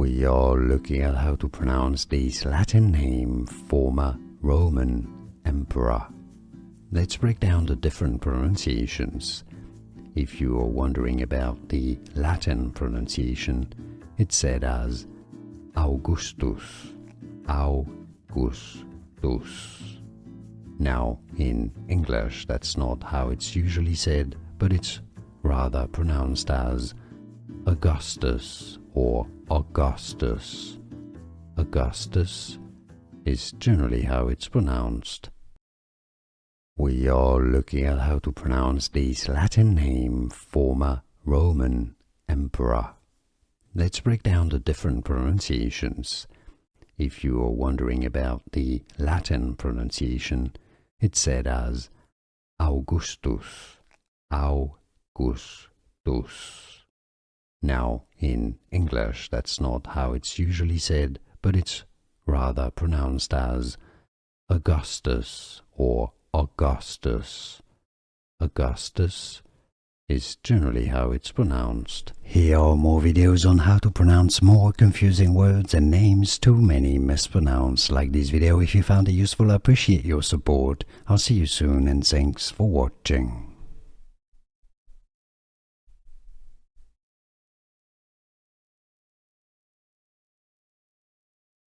We are looking at how to pronounce this Latin name, former Roman emperor. Let's break down the different pronunciations. If you are wondering about the Latin pronunciation, it's said as Augustus, Augustus. Now, in English, that's not how it's usually said, but it's rather pronounced as Augustus or Augustus. Augustus is generally how it's pronounced. We are looking at how to pronounce this Latin name, former Roman emperor. Let's break down the different pronunciations. If you are wondering about the Latin pronunciation, it's said as Augustus, Augustus. Now, in English, that's not how it's usually said, but it's rather pronounced as Augustus or Augustus. Augustus is generally how it's pronounced. Here are more videos on how to pronounce more confusing words and names too many mispronounced. Like this video if you found it useful. I appreciate your support. I'll see you soon and thanks for watching.